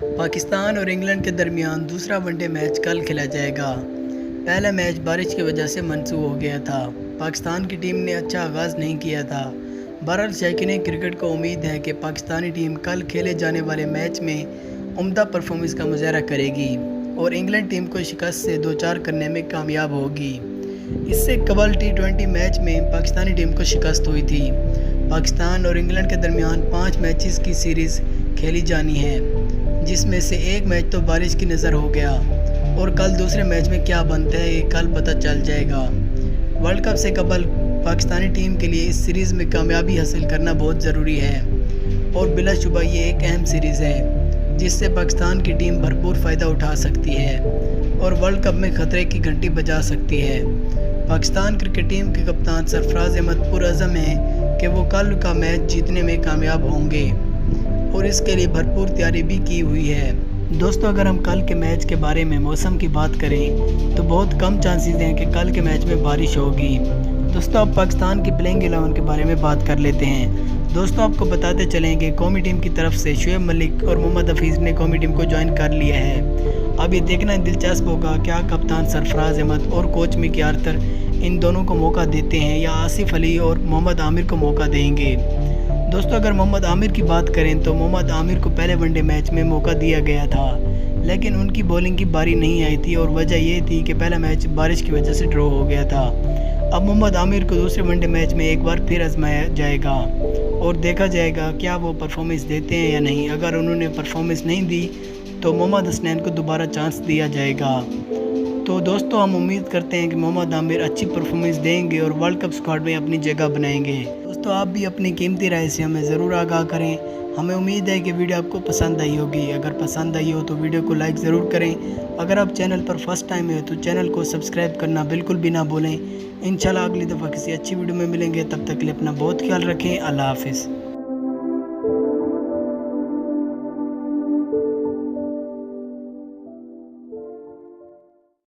पाकिस्तान और इंग्लैंड के दरमियान दूसरा वनडे मैच कल खेला जाएगा। पहला मैच बारिश की वजह से मनसूख हो गया था। पाकिस्तान की टीम ने अच्छा आगाज़ नहीं किया था। बहरहाल शौकीन क्रिकेट को उम्मीद है कि पाकिस्तानी टीम कल खेले जाने वाले मैच में उम्दा परफॉर्मेंस का मुजाहरा करेगी और इंग्लैंड टीम को शिकस्त से दो चार करने में कामयाब होगी। इससे कबल T20 मैच में पाकिस्तानी टीम को शिकस्त हुई थी। पाकिस्तान और इंग्लैंड के दरमियान 5 मैचेस की सीरीज़ खेली जानी है, जिसमें से एक मैच तो बारिश की नज़र हो गया और कल दूसरे मैच में क्या बनता है ये कल पता चल जाएगा। वर्ल्ड कप से कबल पाकिस्तानी टीम के लिए इस सीरीज़ में कामयाबी हासिल करना बहुत ज़रूरी है और बिलाशुबा ये एक अहम सीरीज़ है जिससे पाकिस्तान की टीम भरपूर फ़ायदा उठा सकती है और वर्ल्ड कप में ख़तरे की घंटी बजा सकती है। पाकिस्तान क्रिकेट टीम के कप्तान सरफराज अहमद पुरअज़म हैं कि वो कल का मैच जीतने में कामयाब होंगे और इसके लिए भरपूर तैयारी भी की हुई है। दोस्तों, अगर हम कल के मैच के बारे में मौसम की बात करें तो बहुत कम चांसेस हैं कि कल के मैच में बारिश होगी। दोस्तों, अब पाकिस्तान की प्लेइंग 11 के बारे में बात कर लेते हैं। दोस्तों, आपको बताते चलें कि कौमी टीम की तरफ से शुएब मलिक और मोहम्मद हफीज़ ने कौमी टीम को ज्वाइन कर लिया है। अब ये देखना दिलचस्प होगा क्या कप्तान सरफराज अहमद और कोच मिकी आर्थर इन दोनों को मौका देते हैं या आसिफ अली और मोहम्मद आमिर को मौका देंगे। दोस्तों, अगर मोहम्मद आमिर की बात करें तो मोहम्मद आमिर को पहले वनडे मैच में मौका दिया गया था, लेकिन उनकी बॉलिंग की बारी नहीं आई थी और वजह यह थी कि पहला मैच बारिश की वजह से ड्रॉ हो गया था। अब मोहम्मद आमिर को दूसरे वनडे मैच में एक बार फिर आजमाया जाएगा और देखा जाएगा क्या वो परफॉर्मेंस देते हैं या नहीं। अगर उन्होंने परफॉर्मेंस नहीं दी तो मोहम्मद हसनैन को दोबारा चांस दिया जाएगा। तो दोस्तों, हम उम्मीद करते हैं कि मोहम्मद आमिर अच्छी परफॉर्मेंस देंगे और वर्ल्ड कप स्क्वाड में अपनी जगह बनाएंगे। दोस्तों, आप भी अपनी कीमती राय से हमें ज़रूर आगाह करें। हमें उम्मीद है कि वीडियो आपको पसंद आई होगी। अगर पसंद आई हो तो वीडियो को लाइक ज़रूर करें। अगर आप चैनल पर फर्स्ट टाइम है तो चैनल को सब्सक्राइब करना बिल्कुल भी ना भूलें। इंशाल्लाह अगली दफ़ा किसी अच्छी वीडियो में मिलेंगे। तब तक के लिए अपना बहुत ख्याल रखें। अल्लाह हाफिज़।